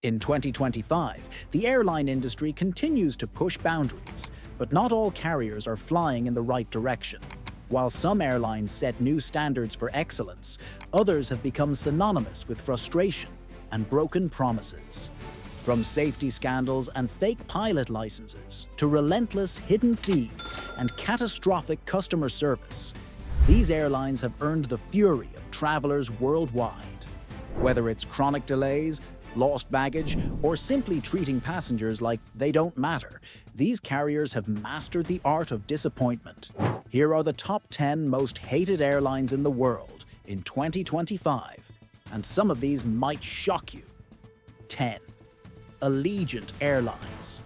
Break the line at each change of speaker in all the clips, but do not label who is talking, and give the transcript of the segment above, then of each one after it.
In 2025, the airline industry continues to push boundaries, but not all carriers are flying in the right direction. While some airlines set new standards for excellence, others have become synonymous with frustration and broken promises. From safety scandals and fake pilot licenses to relentless hidden fees and catastrophic customer service, these airlines have earned the fury of travelers worldwide. Whether it's chronic delays, lost baggage, or simply treating passengers like they don't matter, these carriers have mastered the art of disappointment. Here are the top 10 most hated airlines in the world in 2025, and some of these might shock you. 10. Allegiant Airlines.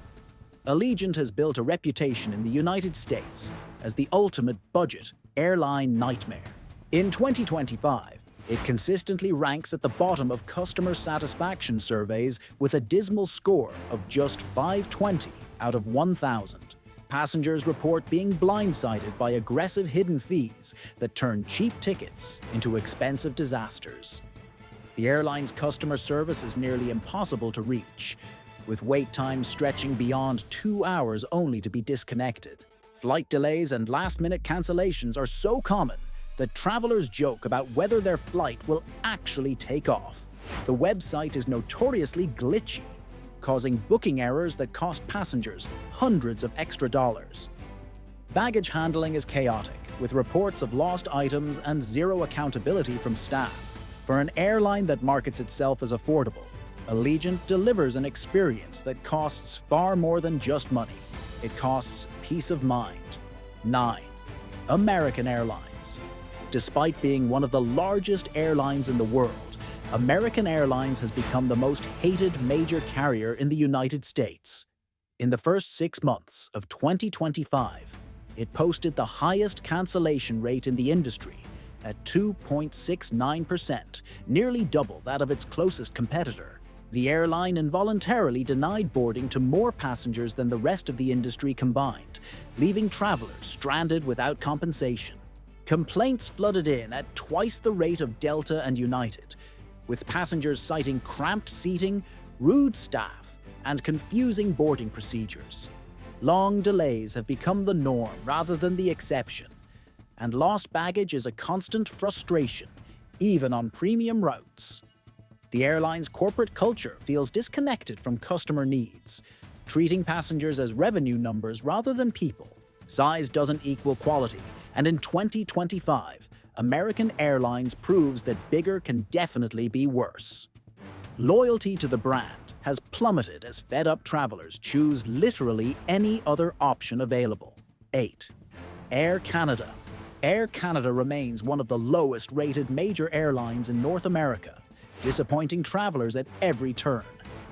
Allegiant has built a reputation in the United States as the ultimate budget airline nightmare. In 2025, it consistently ranks at the bottom of customer satisfaction surveys with a dismal score of just 520 out of 1,000. Passengers report being blindsided by aggressive hidden fees that turn cheap tickets into expensive disasters. The airline's customer service is nearly impossible to reach, with wait times stretching beyond 2 hours only to be disconnected. Flight delays and last-minute cancellations are so common that travelers joke about whether their flight will actually take off. The website is notoriously glitchy, causing booking errors that cost passengers hundreds of extra dollars. Baggage handling is chaotic, with reports of lost items and zero accountability from staff. For an airline that markets itself as affordable, Allegiant delivers an experience that costs far more than just money. It costs peace of mind. 9. American Airlines. Despite being one of the largest airlines in the world, American Airlines has become the most hated major carrier in the United States. In the first 6 months of 2025, it posted the highest cancellation rate in the industry at 2.69%, nearly double that of its closest competitor. The airline involuntarily denied boarding to more passengers than the rest of the industry combined, leaving travelers stranded without compensation. Complaints flooded in at twice the rate of Delta and United, with passengers citing cramped seating, rude staff, and confusing boarding procedures. Long delays have become the norm rather than the exception, and lost baggage is a constant frustration, even on premium routes. The airline's corporate culture feels disconnected from customer needs, treating passengers as revenue numbers rather than people. Size doesn't equal quality, and in 2025, American Airlines proves that bigger can definitely be worse. Loyalty to the brand has plummeted as fed-up travelers choose literally any other option available. 8. Air Canada. Air Canada remains one of the lowest-rated major airlines in North America, disappointing travelers at every turn.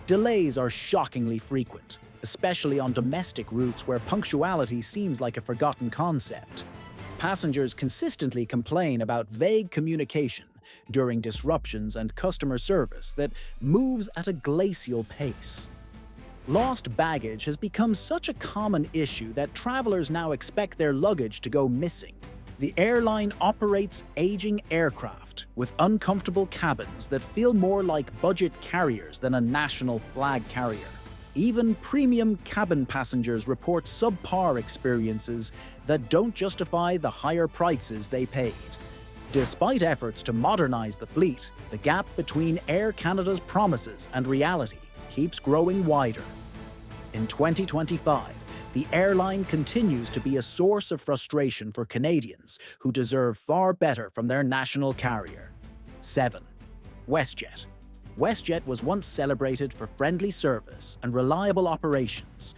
Delays are shockingly frequent, especially on domestic routes where punctuality seems like a forgotten concept. Passengers consistently complain about vague communication during disruptions and customer service that moves at a glacial pace. Lost baggage has become such a common issue that travelers now expect their luggage to go missing. The airline operates aging aircraft with uncomfortable cabins that feel more like budget carriers than a national flag carrier. Even premium cabin passengers report subpar experiences that don't justify the higher prices they paid. Despite efforts to modernize the fleet, the gap between Air Canada's promises and reality keeps growing wider. In 2025, the airline continues to be a source of frustration for Canadians who deserve far better from their national carrier. 7. WestJet. WestJet was once celebrated for friendly service and reliable operations,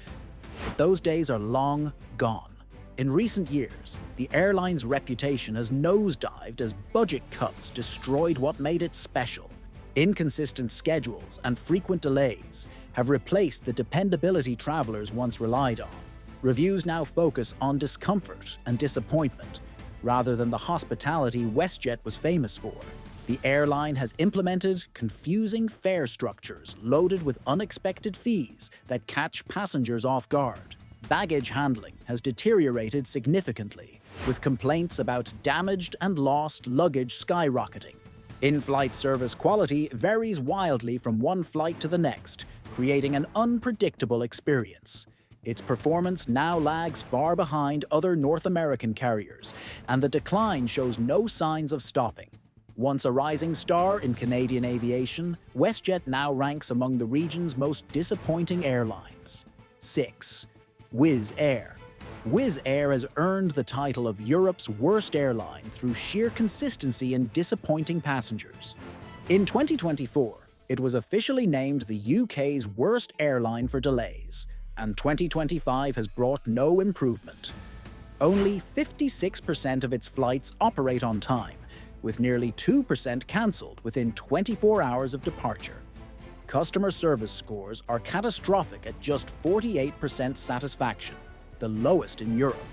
but those days are long gone. In recent years, the airline's reputation has nosedived as budget cuts destroyed what made it special. Inconsistent schedules and frequent delays have replaced the dependability travelers once relied on. Reviews now focus on discomfort and disappointment, rather than the hospitality WestJet was famous for. The airline has implemented confusing fare structures loaded with unexpected fees that catch passengers off guard. Baggage handling has deteriorated significantly, with complaints about damaged and lost luggage skyrocketing. In-flight service quality varies wildly from one flight to the next, creating an unpredictable experience. Its performance now lags far behind other North American carriers, and the decline shows no signs of stopping. Once a rising star in Canadian aviation, WestJet now ranks among the region's most disappointing airlines. 6. Wizz Air. Wizz Air has earned the title of Europe's worst airline through sheer consistency in disappointing passengers. In 2024, it was officially named the UK's worst airline for delays, and 2025 has brought no improvement. Only 56% of its flights operate on time, with nearly 2% cancelled within 24 hours of departure. Customer service scores are catastrophic at just 48% satisfaction, the lowest in Europe.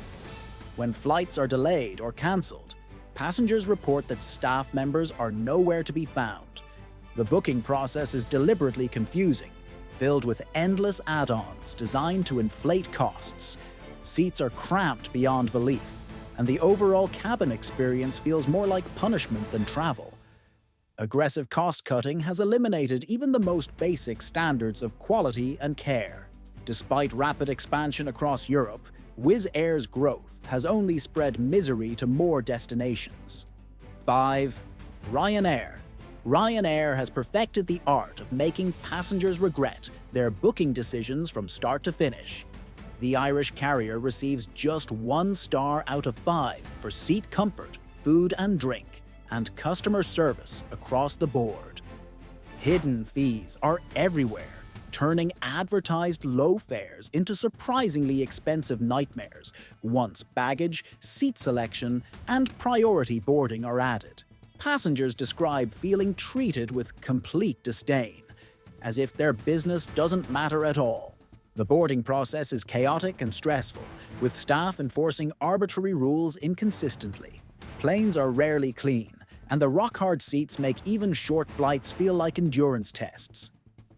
When flights are delayed or cancelled, passengers report that staff members are nowhere to be found. The booking process is deliberately confusing, filled with endless add-ons designed to inflate costs. Seats are cramped beyond belief, and the overall cabin experience feels more like punishment than travel. Aggressive cost-cutting has eliminated even the most basic standards of quality and care. Despite rapid expansion across Europe, Wizz Air's growth has only spread misery to more destinations. 5. Ryanair. Ryanair has perfected the art of making passengers regret their booking decisions from start to finish. The Irish carrier receives just 1 star out of 5 for seat comfort, food and drink, and customer service across the board. Hidden fees are everywhere, turning advertised low fares into surprisingly expensive nightmares once baggage, seat selection, and priority boarding are added. Passengers describe feeling treated with complete disdain, as if their business doesn't matter at all. The boarding process is chaotic and stressful, with staff enforcing arbitrary rules inconsistently. Planes are rarely clean, and the rock-hard seats make even short flights feel like endurance tests.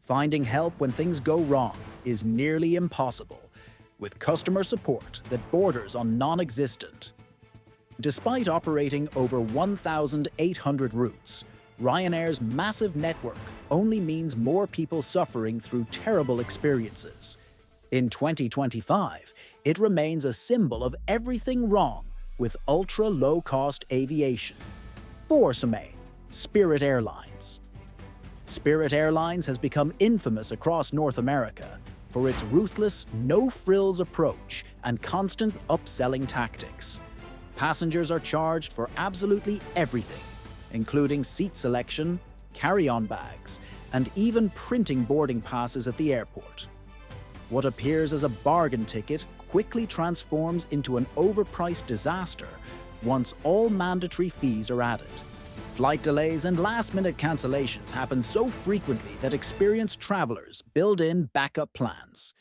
Finding help when things go wrong is nearly impossible, with customer support that borders on non-existent. Despite operating over 1,800 routes, Ryanair's massive network only means more people suffering through terrible experiences. In 2025, it remains a symbol of everything wrong with ultra-low-cost aviation. 4. Spirit Airlines. Spirit Airlines has become infamous across North America for its ruthless, no-frills approach and constant upselling tactics. Passengers are charged for absolutely everything, including seat selection, carry-on bags, and even printing boarding passes at the airport. What appears as a bargain ticket quickly transforms into an overpriced disaster once all mandatory fees are added. Flight delays and last-minute cancellations happen so frequently that experienced travelers build in backup plans.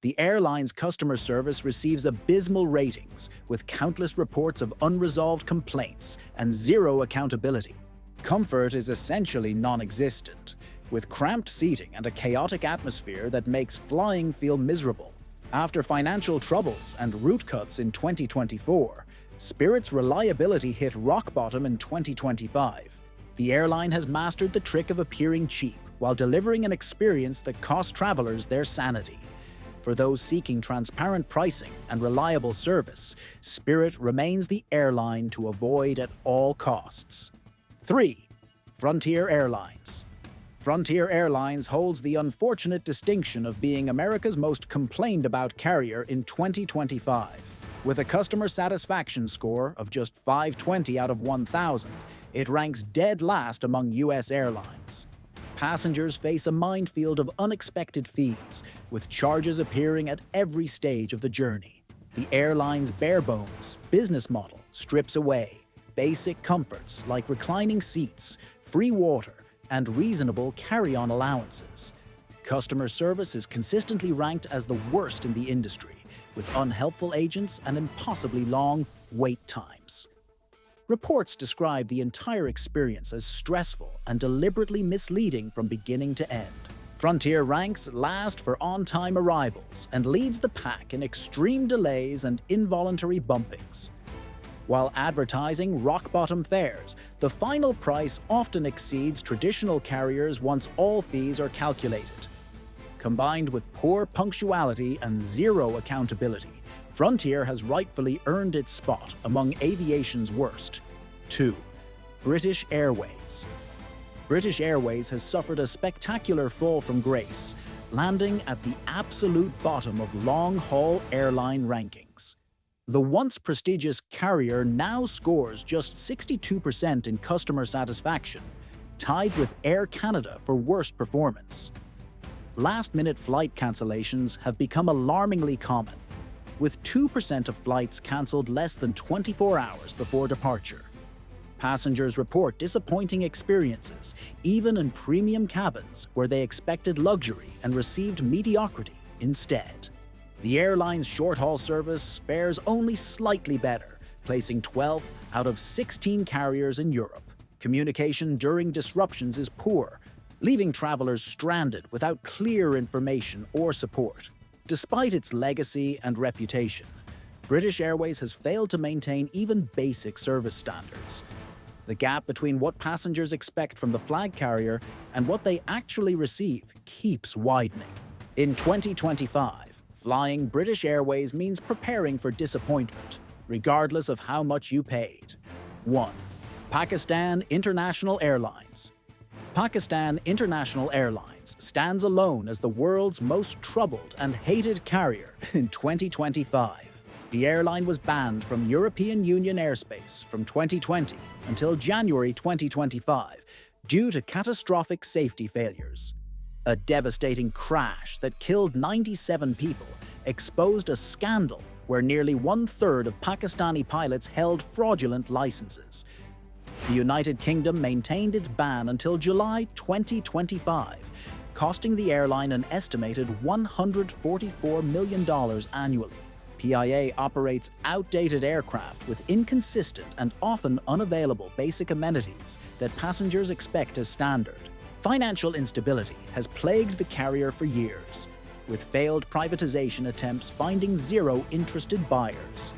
The airline's customer service receives abysmal ratings, with countless reports of unresolved complaints and zero accountability. Comfort is essentially non-existent, with cramped seating and a chaotic atmosphere that makes flying feel miserable. After financial troubles and route cuts in 2024, Spirit's reliability hit rock bottom in 2025. The airline has mastered the trick of appearing cheap while delivering an experience that costs travelers their sanity. For those seeking transparent pricing and reliable service, Spirit remains the airline to avoid at all costs. 3. Frontier Airlines. Frontier Airlines holds the unfortunate distinction of being America's most complained about carrier in 2025. With a customer satisfaction score of just 520 out of 1,000, it ranks dead last among U.S. airlines. Passengers face a minefield of unexpected fees, with charges appearing at every stage of the journey. The airline's bare-bones business model strips away basic comforts like reclining seats, free water, and reasonable carry-on allowances. Customer service is consistently ranked as the worst in the industry, with unhelpful agents and impossibly long wait times. Reports describe the entire experience as stressful and deliberately misleading from beginning to end. Frontier ranks last for on-time arrivals and leads the pack in extreme delays and involuntary bumpings. While advertising rock-bottom fares, the final price often exceeds traditional carriers once all fees are calculated. Combined with poor punctuality and zero accountability, Frontier has rightfully earned its spot among aviation's worst. 2. British Airways. British Airways has suffered a spectacular fall from grace, landing at the absolute bottom of long-haul airline rankings. The once prestigious carrier now scores just 62% in customer satisfaction, tied with Air Canada for worst performance. Last-minute flight cancellations have become alarmingly common, with 2% of flights cancelled less than 24 hours before departure. Passengers report disappointing experiences, even in premium cabins where they expected luxury and received mediocrity instead. The airline's short-haul service fares only slightly better, placing 12th out of 16 carriers in Europe. Communication during disruptions is poor, leaving travelers stranded without clear information or support. Despite its legacy and reputation, British Airways has failed to maintain even basic service standards. The gap between what passengers expect from the flag carrier and what they actually receive keeps widening. In 2025, flying British Airways means preparing for disappointment, regardless of how much you paid. 1. Pakistan International Airlines. Pakistan International Airlines stands alone as the world's most troubled and hated carrier in 2025. The airline was banned from European Union airspace from 2020 until January 2025 due to catastrophic safety failures. A devastating crash that killed 97 people exposed a scandal where nearly one-third of Pakistani pilots held fraudulent licenses. The United Kingdom maintained its ban until July 2025, costing the airline an estimated $144 million annually. PIA operates outdated aircraft with inconsistent and often unavailable basic amenities that passengers expect as standard. Financial instability has plagued the carrier for years, with failed privatization attempts finding zero interested buyers.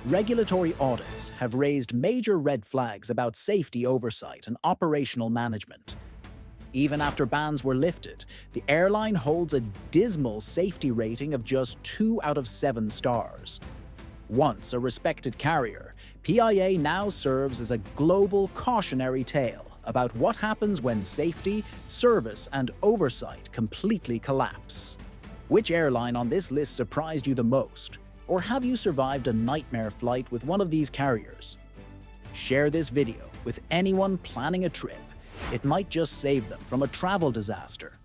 Regulatory audits have raised major red flags about safety oversight and operational management. Even after bans were lifted, the airline holds a dismal safety rating of just 2 out of 7 stars. Once a respected carrier, PIA now serves as a global cautionary tale about what happens when safety, service, and oversight completely collapse. Which airline on this list surprised you the most? Or have you survived a nightmare flight with one of these carriers? Share this video with anyone planning a trip. It might just save them from a travel disaster.